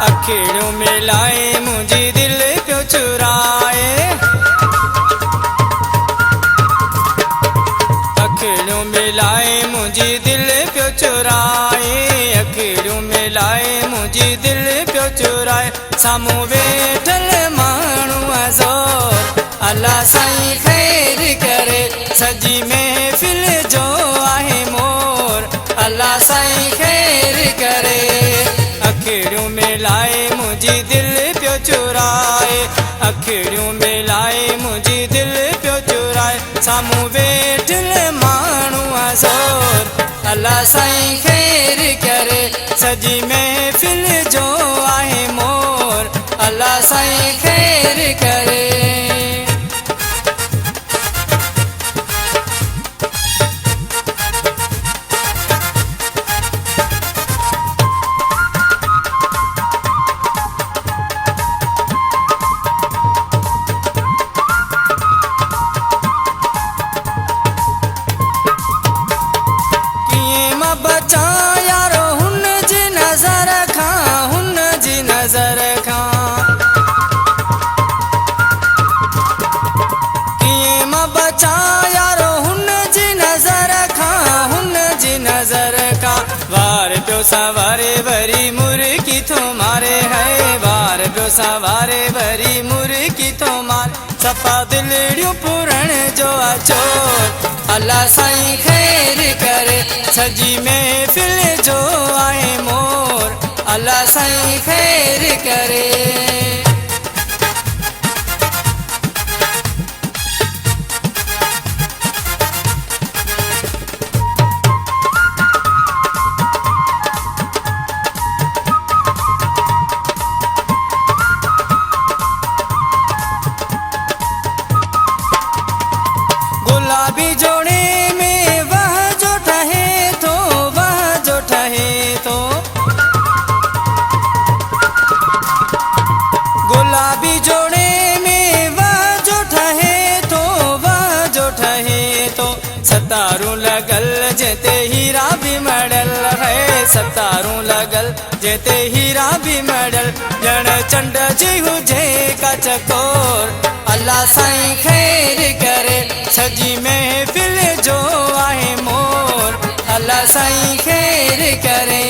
अखिड़ियूं मिलाए मुंहिंजी दिलि पियो चुराए। अखिड़ियूं मिलाए मुंहिंजी दिलि पियो चुराए। अखिड़ियूं मिलाए मुंहिंजी दिलि पियो चुराए। साम्हूं वेठल माण्हू ज़ोर अल्लाह साईं ख़ैर करे। सॼी महफ़िल जो आहे मोर अल्लाह साईं ख़ैर करे। अखिड़ियूं मिलाए मुंहिंजी दिलि पियो चुराए। अखिड़ियूं मिलाए मुंहिंजी दिलि पियो चुराए। साम्हूं वेठल माण्हू ज़ोर अल्लाह साईं ख़ैर करे। सॼी महफ़िल जो आहे मोर अल्लाह साईं ख़ैर करे। बचा यारो हुन जी नज़र खां, हुन जी नज़र खां। कीअं मां बचा यारो हुन जी नज़र खां, हुन जी नज़र खां। वार पियो सवारे वरी मुर्गी थो मारे है। वार पियो सवारे वरी मुर्गी थो मारे। सफ़ा दिलड़ियूं पुरण जो अचोर अल्लाह साईं ख़ैर करे। सॼी महफ़िल जो आहे मोर अल्लाह साईं ख़ैर करे। गुलाबी जोड़े में वह जो ठहे तो, वह जो ठहे तो। गुलाबी जोड़े में वह जो ठहे तो, वह जो ठहे तो। सतारूं लगल जेते हीरा भी मड़ल है। सतारूं लगल जेते हीरा भी मड़ल। ॼण चंड जी हुजे का चकोर अल्लाह साईं ख़ैर करे। सॼी महफ़िल जो आहे मोर अल्लाह साईं ख़ैर करे।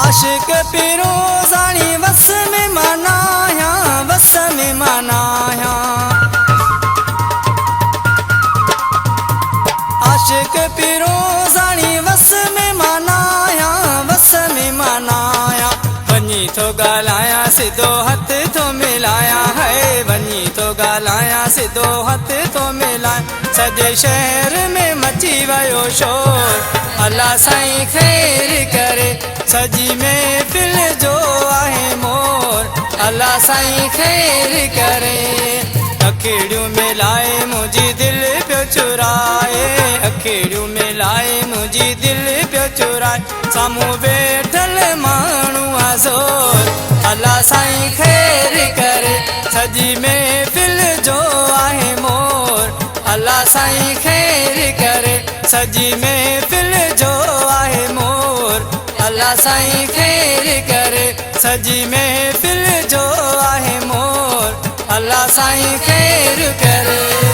आशिक पिरोज़ाणी वस में मनाया, वस में मनाया। आशिक पिरोज़ाणी वस में मनाया, वस में मनाया। वञी थो ॻाल्हायां सिधो हथ थो मिलाया है। वञी थो ॻाल्हायां सिधो हथ थो मिलाया। सॼे शहर में मची वियो शोर अल्लाह साईं ख़ैर करे। सॼी महफ़िल जो आहे मोर अल्लाह साईं ख़ैर करे। अखिड़ियूं मिलाए मुंहिंजी दिलि पियो चुराए। अखिड़ियूं मिलाए मुंहिंजी दिलि पियो चुराए। साम्हूं वेठल माण्हू ज़ोर अल्लाह साईं ख़ैर करे। सॼी महफ़िल जो आहे मोर अल्लाह साईं ख़ैर करे। सॼी महफ़िल जो आहे मोर अल्लाह साईं ख़ैर करे। सॼी महफ़िल जो आहे मोर अल्लाह साईं ख़ैर करे।